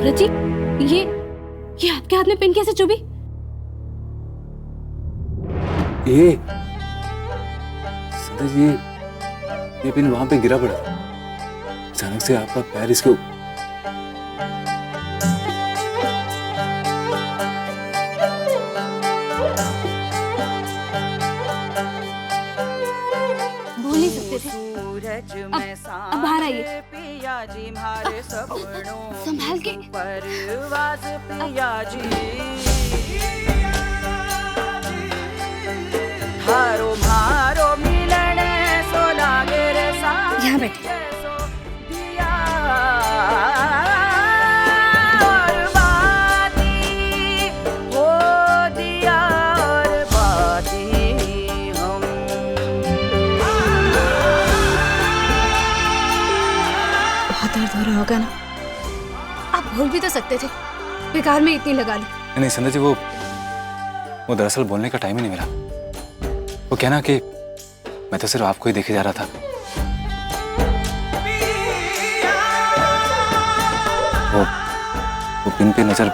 सूरज जी, ये आपके हाथ में पिन कैसे चुभी? ये संध्या जी, ये पिन वहां पे गिरा पड़ा। अचानक से आपका पैर इसके बोल नहीं सकते थे। अब बाहर आइए। संभाल के। यहाँ बैठे। दर्द हो रहा होगा ना? आप बोल भी तो सकते थे, बेकार में इतनी लगा ली। नहीं संध्या जी, वो दरअसल बोलने का टाइम ही नहीं मिला। वो कहना कि मैं तो सिर्फ आपको ही देखे जा रहा था। वो पिन पे नजर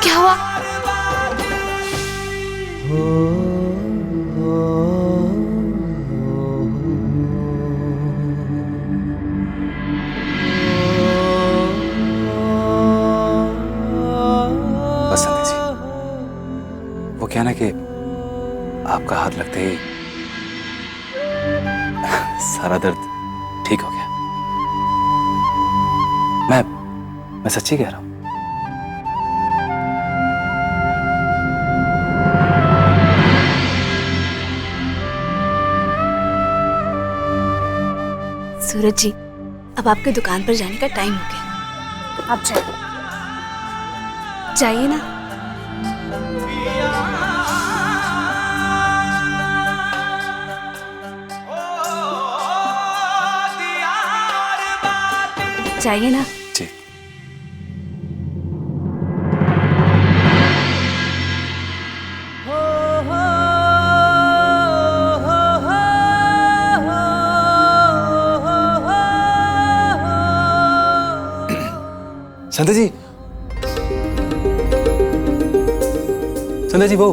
क्या हुआ? बस संध्या जी, वो क्या ना कि आपका हाथ लगते ही सारा दर्द ठीक हो गया। मैं सच्ची कह रहा हूं। सूरज जी, अब आपके दुकान पर जाने का टाइम हो गया। आप जाइए ना। जाइए ना। जी। संध्या जी, संध्या जी, वो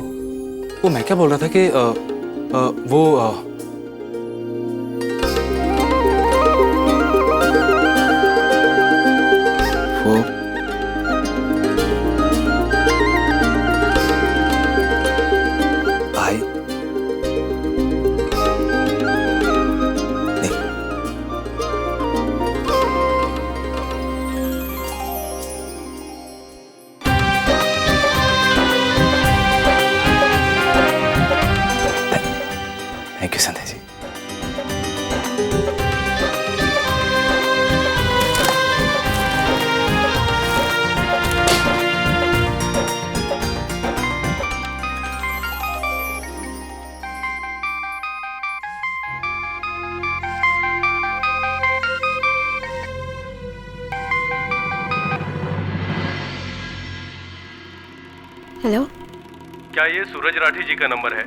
मैं क्या बोल रहा था कि वो भाई नहीं, thank you Sandhya ji. Hello. क्या ये सूरज राठी जी का नंबर है?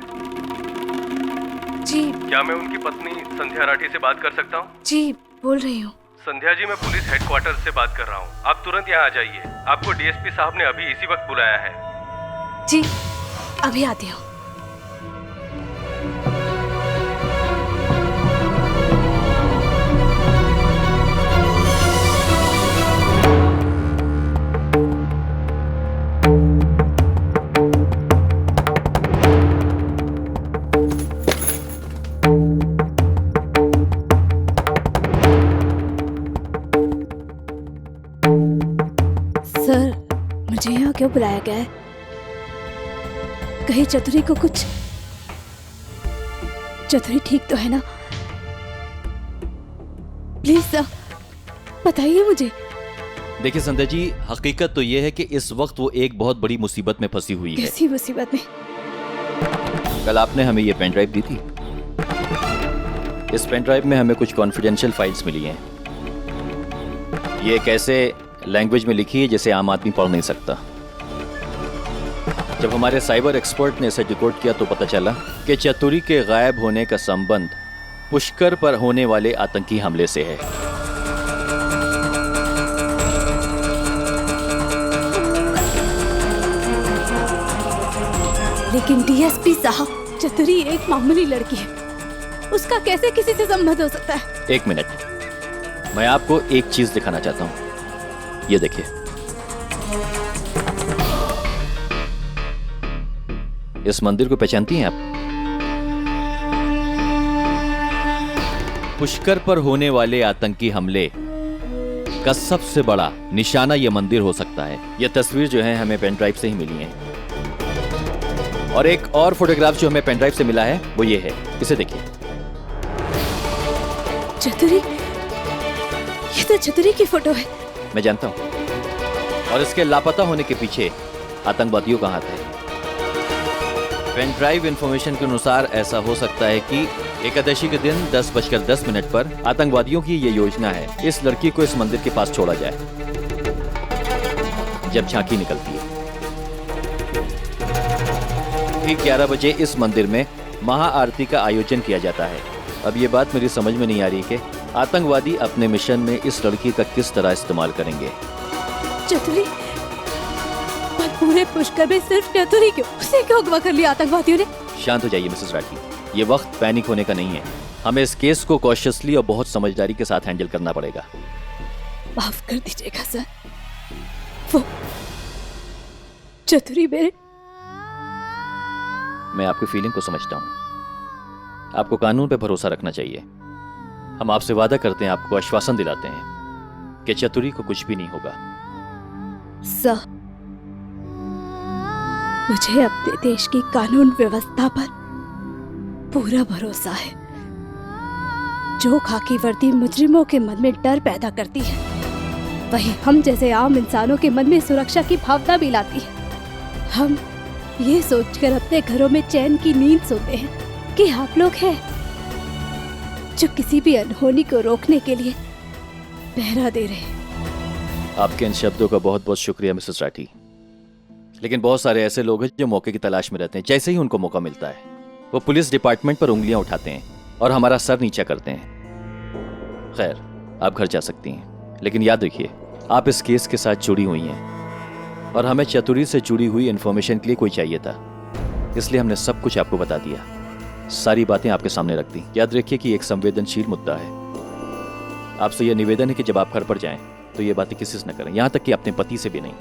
जी। क्या मैं उनकी पत्नी संध्या राठी से बात कर सकता हूँ? जी, बोल रही हूँ। संध्या जी, मैं पुलिस हेडक्वार्टर से बात कर रहा हूँ। आप तुरंत यहाँ आ जाइए। आपको डीएसपी साहब ने अभी इसी वक्त बुलाया है। जी, अभी आती हूँ। सर, मुझे यहाँ क्यों बुलाया गया है? कहीं चतुरी को कुछ... चतुरी ठीक तो है ना? प्लीज सर, बताइए मुझे। देखिए संध्या जी, हकीकत तो ये है कि इस वक्त वो एक बहुत बड़ी मुसीबत में फंसी हुई है। कैसी मुसीबत में? कल आपने हमें ये पेन ड्राइव दी थी। इस पेन ड्राइव में हमें कुछ कॉन्फिडेंशियल फाइल्स मिली हैं। ये एक ऐसे लैंग्वेज में लिखी है जिसे आम आदमी पढ़ नहीं सकता। जब हमारे साइबर एक्सपर्ट ने इसे डिकोड किया तो पता चला कि चतुरी के गायब होने का संबंध पुष्कर पर होने वाले आतंकी हमले से है। लेकिन डीएसपी साहब, चतुरी एक मामूली लड़की है, उसका कैसे किसी से संबंध हो सकता है? एक मिनट, मैं आपको एक चीज दिखाना चाहता हूं। ये देखिए, इस मंदिर को पहचानती हैं आप? पुष्कर पर होने वाले आतंकी हमले का सबसे बड़ा निशाना यह मंदिर हो सकता है। यह तस्वीर जो है हमें पेन ड्राइव से ही मिली है, और एक और फोटोग्राफ जो हमें पेन ड्राइव से मिला है वो ये है। इसे देखिए। चतुरी, ये तो चतुरी की फोटो है। मैं जानता हूं, और इसके लापता होने के पीछे आतंकवादियों का हाथ है। पेन ड्राइव इंफॉर्मेशन के अनुसार ऐसा हो सकता है कि एकादशी के दिन 10:10 पर आतंकवादियों की ये योजना है, इस लड़की को इस मंदिर के पास छोड़ा जाए जब झांकी निकलती है। ठीक 11 बजे इस मंदिर में महाआरती का आयोजन किया जाता है। अब ये बात मेरी समझ में नहीं आ रही कि आतंकवादी अपने मिशन में इस लड़की का किस तरह इस्तेमाल करेंगे। चतुरी, पर पूरे पुष्कर में सिर्फ चतुरी क्यों? उसे क्यों अगवा कर लिया आतंकवादियों ने? शांत हो जाइए मिसेस राठी, ये वक्त पैनिक होने का नहीं है। हमें इस केस को कॉशियसली और बहुत समझदारी के साथ हैंडल करना पड़ेगा। माफ कर दीजिएगा सर, वो चतुरी मेरे। मैं आपकी फीलिंग को समझता हूं। आपको कानून पे भरोसा रखना चाहिए। हम आपसे वादा करते हैं, आपको आश्वासन दिलाते हैं कि चतुरी को कुछ भी नहीं होगा। सर, मुझे अपने देश की कानून व्यवस्था पर पूरा भरोसा है। जो खाकी वर्दी मुजरिमों के मन में डर पैदा करती है, वही हम जैसे आम इंसानों के मन में सुरक्षा की भावना भी लाती है। हम ये सोचकर अपने घरों में चैन की नींद सोते हैं कि आप लोग हैं जो किसी भी अनहोनी को रोकने के लिए पहरा दे रहे हैं। आपके इन शब्दों का बहुत बहुत शुक्रिया मिसेस राठी, लेकिन बहुत सारे ऐसे लोग हैं जो मौके की तलाश में रहते हैं। जैसे ही उनको मौका मिलता है वो पुलिस डिपार्टमेंट पर उंगलियां उठाते हैं और हमारा सर नीचा करते हैं। खैर, आप घर जा सकती हैं, लेकिन याद रखिए आप इस केस के साथ जुड़ी हुई हैं और हमें चतुरी से जुड़ी हुई इंफॉर्मेशन के लिए कोई चाहिए था, इसलिए हमने सब कुछ आपको बता दिया, सारी बातें आपके सामने रख दी। याद रखिए कि एक संवेदनशील मुद्दा है। आपसे यह निवेदन है कि जब आप घर पर जाएं तो ये बातें किसी से न करें, यहां तक कि अपने पति से भी नहीं,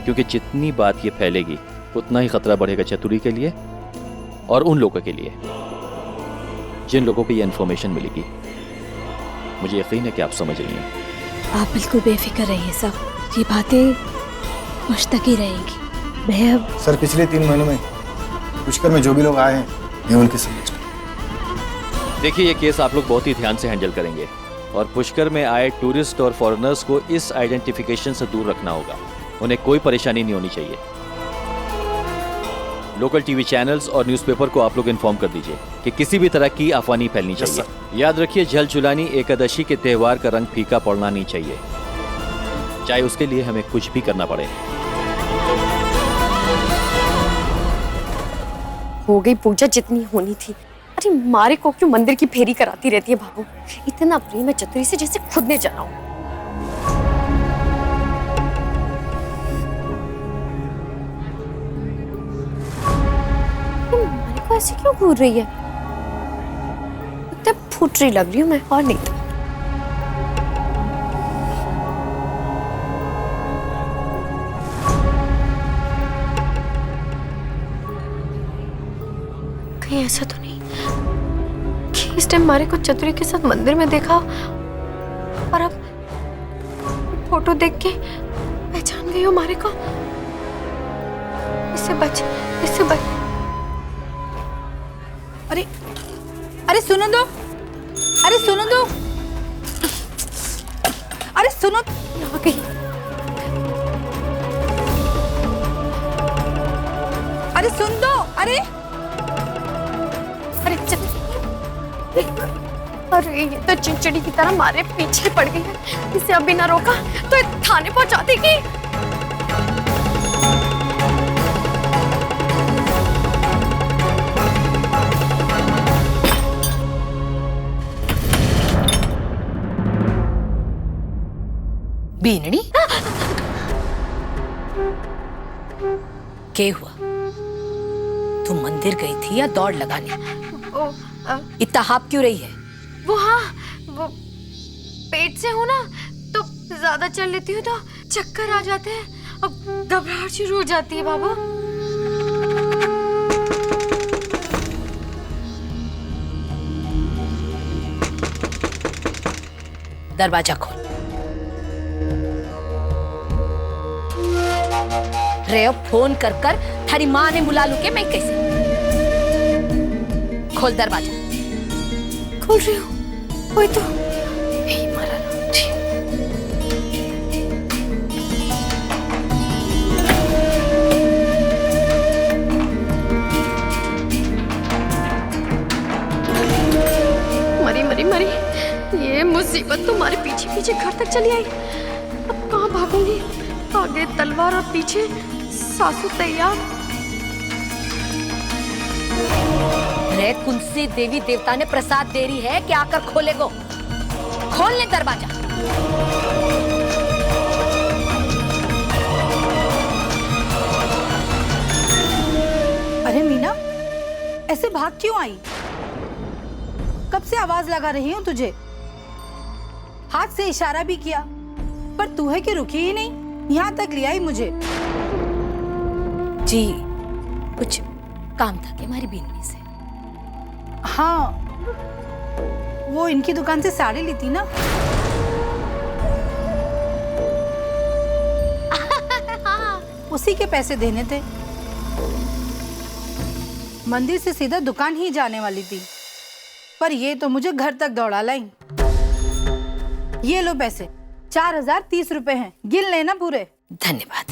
क्योंकि जितनी बात ये फैलेगी उतना ही खतरा बढ़ेगा चतुरी के लिए और उन लोगों के लिए जिन लोगों को ये इन्फॉर्मेशन मिलेगी। मुझे यकीन है कि आप समझ रही हैं। आप बिल्कुल बेफिक्र रहिए सर, ये बातें मुझ तक ही रहेंगी। मैं अब सर, पिछले 3 महीनों में पुष्कर में जो भी लोग आए हैं, मैं उनके समझ। देखिए, ये केस आप लोग बहुत ही ध्यान से हैंडल करेंगे और पुष्कर में आए टूरिस्ट और फॉरेनर्स को इस आइडेंटिफिकेशन से दूर रखना होगा। उन्हें कोई परेशानी नहीं होनी चाहिए। लोकल टीवी चैनल्स और न्यूज़पेपर को आप लोग इन्फॉर्म कर दीजिए कि किसी भी तरह की अफवाह नहीं फैलनी चाहिए। याद रखिए, जल जुलानी एकादशी के त्योहार का रंग फीका पड़ना नहीं चाहिए, चाहे उसके लिए हमें कुछ भी करना पड़े। हो गई पूजा जितनी होनी थी। अरे मारे को क्यों मंदिर की फेरी कराती रहती है बाबू? इतना प्रेम है चतुरी से जैसे खुद ने जाना हो। मारे को ऐसे क्यों घूर रही है? इतने फूट रही लग रही हूँ मैं, और नहीं। कहीं ऐसा तो नहीं कि इस टाइम मारे को चतुरी के साथ मंदिर में देखा और अब फोटो देख के पहचान गई हो मारे को? इससे बच। अरे सुनो दो, अरे सुनो दो, अरे सुनो। आ गई। अरे सुन दो, अरे अरे ये तो चिड़चिड़ी की तरह मारे पीछे पड़ गई है। इसे अभी ना रोका तो थाने पहुंचा देगी। बीननी क्या हुआ? तू मंदिर गई थी या दौड़ लगाने? इतना हाफ क्यों रही है? वो हाँ, वो पेट से हूँ ना, तो ज्यादा चल लेती हूँ तो चक्कर आ जाते हैं, अब घबराहट शुरू हो जाती है बाबा। दरवाजा खोल। रे फोन कर कर थारी माँ ने बुला लू के मैं कैसे? खोल दरवाजा। खोल रही हूँ, वही तो। हे मारा राम जी। मरी मरी मरी, ये मुसीबत तुम्हारे पीछे पीछे घर तक चली आई। अब कहाँ भागूंगी? आगे तलवार और पीछे सासू तैयार। रे कुंसी देवी देवता ने प्रसाद दे रही है कि आकर खोलेगो। खोल ले दरवाजा। अरे मीना, ऐसे भाग क्यों आई? कब से आवाज लगा रही हूँ तुझे, हाथ से इशारा भी किया, पर तू है कि रुकी ही नहीं, यहाँ तक ले आई मुझे। जी कुछ काम था क्या हमारी बीननी से? हाँ, वो इनकी दुकान से साड़ी ली थी ना। उसी के पैसे देने थे। मंदिर से सीधा दुकान ही जाने वाली थी, पर ये तो मुझे घर तक दौड़ा लाई। ये लो पैसे, 4030 रुपए हैं, गिन लेना पूरे। धन्यवाद।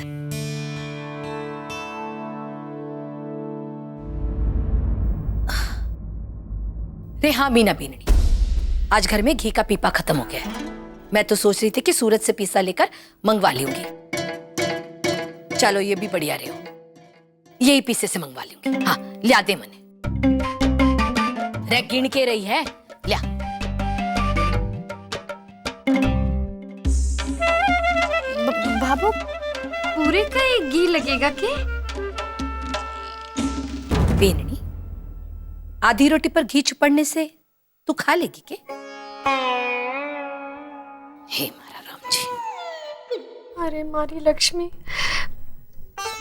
रे हाँ मीना बीननी, आज घर में घी का पीपा खत्म हो गया है। मैं तो सोच रही थी कि सूरत से पीसा लेकर मंगवा लूंगी। चलो ये भी बढ़िया रहे हो, यही पीसे से मंगवा लूंगी। हाँ लिया दे मने। रे गिन के रही है, लिया। बाबू पूरे का एक घी लगेगा के? बीननी, आधी रोटी पर घी चुपड़ने से तू खा लेगी के? हे मारा राम जी। अरे मारी लक्ष्मी,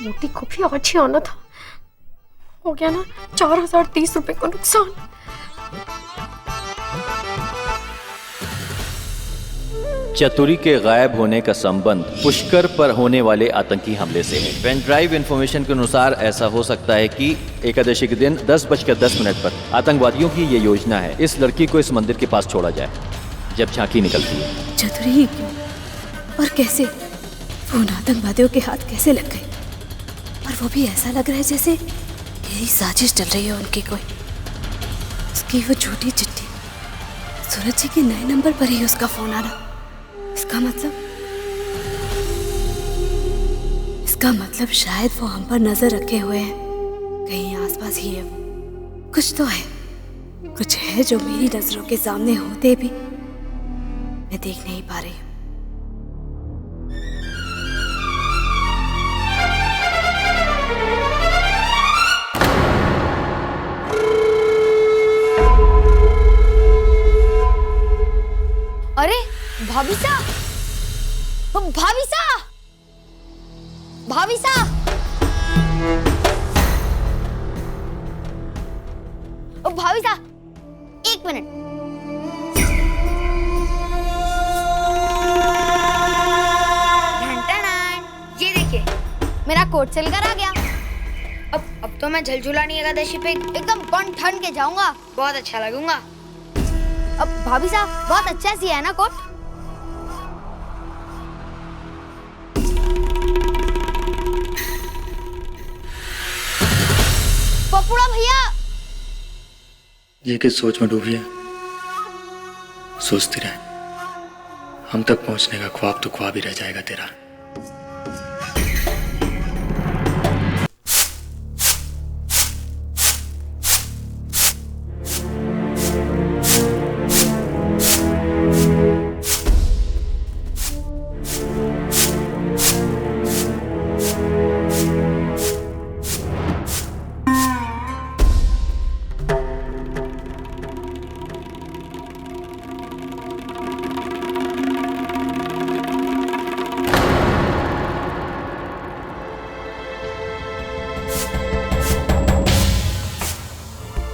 मोटी को भी अच्छी आना था, हो गया ना 4030 रुपए को नुकसान। चतुरी के गायब होने का संबंध पुष्कर पर होने वाले आतंकी हमले से है। पेन ड्राइव इन्फॉर्मेशन के अनुसार ऐसा हो सकता है कि एकादशी के दिन 10:10 पर आतंकवादियों की ये योजना है, इस लड़की को इस मंदिर के पास छोड़ा जाए जब झांकी निकलती है। चतुरी ही क्यों और कैसे? फोन आतंकवादियों के हाथ कैसे लग गए? और वो भी ऐसा लग रहा है जैसे यही साजिश चल रही है उनकी कोई। उसकी वो झूठी चिट्ठी, सूरज जी के नए नंबर पर ही उसका फोन आना। इसका मतलब शायद वो हम पर नजर रखे हुए हैं, कहीं आसपास ही है वो। कुछ तो है, कुछ है जो मेरी नजरों के सामने होते भी मैं देख नहीं पा रही हूँ। अरे भाभी सा, भाभी सा, भाभी सा, भाभी सा, 1 मिनट। ये देखिए, मेरा कोट सिल कर आ गया। अब तो मैं झलझुलानी एकादशी पे एकदम बन ठन के जाऊंगा, बहुत अच्छा लगूंगा। अब भाभी साहब बहुत अच्छा सी है ना कोट? पपुड़ा भैया, ये किस सोच में डूबी है? सोचती रहे, हम तक पहुंचने का ख्वाब तो ख्वाब ही रह जाएगा तेरा।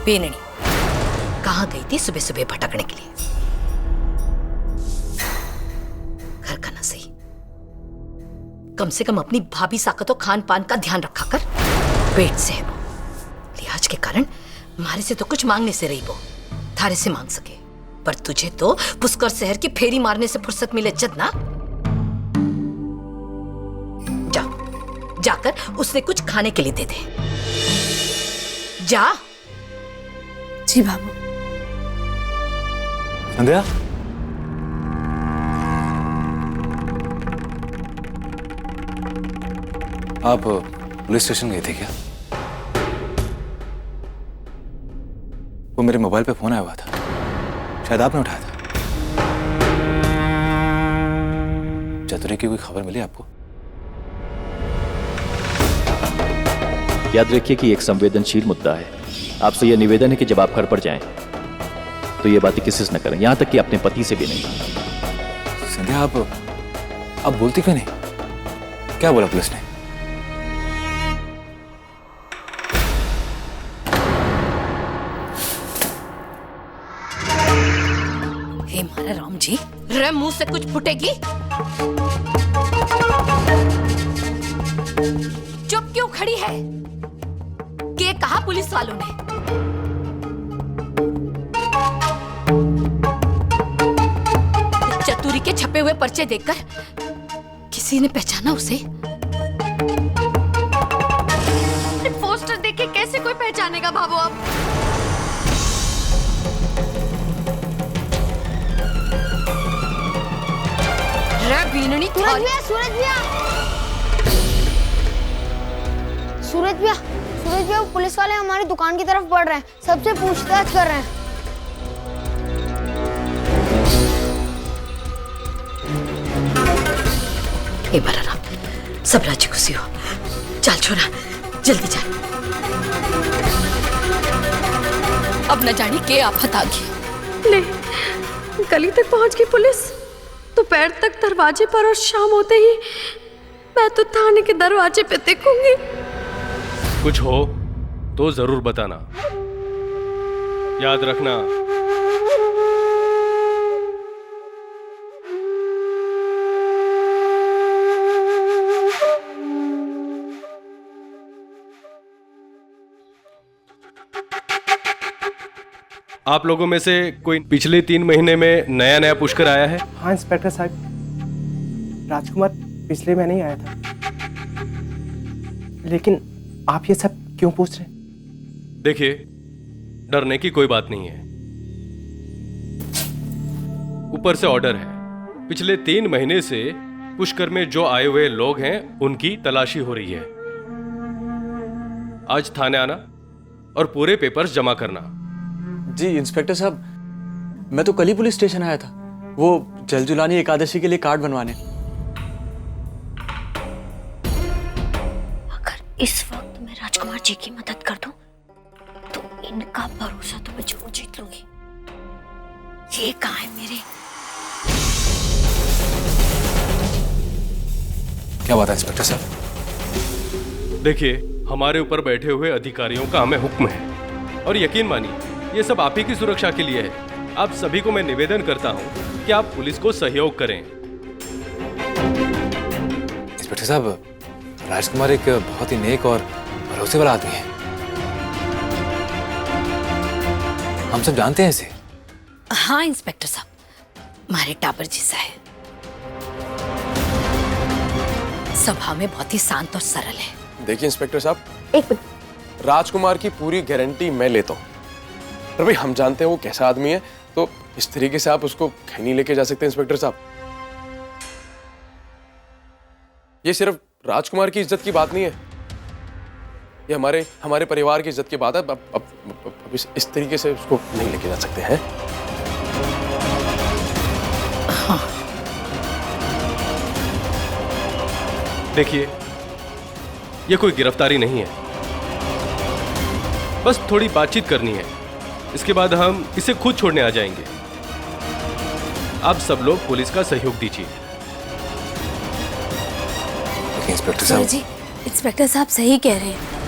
बेननी कहाँ गई थी सुबह सुबह भटकने के लिए? घर का ना सही, कम से कम अपनी भाभी साकत और खान पान का ध्यान रखा कर। पेट से है वो, लिहाज के कारण मारे से तो कुछ मांगने से रही वो, थारे से मांग सके, पर तुझे तो पुष्कर शहर की फेरी मारने से फुर्सत मिले जद ना। जा, जाकर उससे कुछ खाने के लिए दे दे। जा। जी बाबू। संध्या, आप पुलिस स्टेशन गए थे क्या? वो मेरे मोबाइल पे फोन आया हुआ था, शायद आपने उठाया था। चतुरी की कोई खबर मिली आपको? याद रखिए कि एक संवेदनशील मुद्दा है। आपसे यह निवेदन है कि जब आप घर पर जाएं तो ये बातें किसी से न करें, यहां तक कि अपने पति से भी नहीं। संध्या, आप बोलती क्यों नहीं? क्या बोला पुलिस ने? हे मारा राम जी, रे मुंह से कुछ फुटेगी? चुप क्यों खड़ी है? के कहा पुलिस वालों ने? चतुरी के छपे हुए पर्चे देखकर किसी ने पहचाना उसे? पोस्टर देख के कैसे कोई पहचानेगा बाबू? आप बीननी सूरज भैया, सूरज भैया, सूरज भैया, सूरज भैया, वो पुलिस वाले हमारी दुकान की तरफ बढ़ रहे हैं, सबसे पूछताछ कर रहे हैं। हे बलराम, सब राजी खुशी हो। चल छोरा, जल्दी चल। अब न जाने के आफत आ गई। ले, गली तक पहुंच गई पुलिस, दोपहर तक दरवाजे पर, और शाम होते ही मैं तो थाने के दरवाजे पे देखूंगी। कुछ हो तो जरूर बताना, याद रखना। आप लोगों में से कोई पिछले 3 महीने में नया पुष्कर आया है? हाँ इंस्पेक्टर साहब, राजकुमार पिछले महीने ही आया था। लेकिन आप ये सब क्यों पूछ रहे हैं? देखिए, डरने की कोई बात नहीं है। ऊपर से ऑर्डर है, पिछले 3 महीने से पुष्कर में जो आए हुए लोग हैं उनकी तलाशी हो रही है। आज थाने आना और पूरे पेपर्स जमा करना। जी इंस्पेक्टर साहब, मैं तो कल ही पुलिस स्टेशन आया था, वो जलजुलानी एकादशी के लिए कार्ड बनवाने। अगर इस वक्त मैं राजकुमार जी की मदद कर दूं, तो इनका भरोसा तो मैं जरूर जीत लूंगी। ये कहाँ है मेरे? क्या बात है इंस्पेक्टर साहब? देखिए, हमारे ऊपर बैठे हुए अधिकारियों का हमें हुक्म है, और यकीन मानिए ये सब आप ही की सुरक्षा के लिए है। आप सभी को मैं निवेदन करता हूं कि आप पुलिस को सहयोग करें। इंस्पेक्टर साहब, राजकुमार एक बहुत ही नेक और भरोसेवाला आदमी है, हम सब जानते हैं इसे। हाँ इंस्पेक्टर साहब, हमारे टाबर जैसा है, स्वभाव में बहुत ही शांत और सरल है। देखिए इंस्पेक्टर साहब, एक मिनट, राजकुमार की पूरी गारंटी मैं लेता हूँ। पर भाई हम जानते हैं वो कैसा आदमी है, तो इस तरीके से आप उसको कहीं नहीं लेके जा सकते इंस्पेक्टर साहब। ये सिर्फ राजकुमार की इज्जत की बात नहीं है, ये हमारे परिवार की इज्जत की बात है। अब इस तरीके से उसको नहीं लेके जा सकते हैं। हाँ। देखिए, ये कोई गिरफ्तारी नहीं है, बस थोड़ी बातचीत करनी है, इसके बाद हम इसे खुद छोड़ने आ जाएंगे। आप सब लोग पुलिस का सहयोग दीजिए। इंस्पेक्टर साहब जी, इंस्पेक्टर साहब सही कह रहे हैं।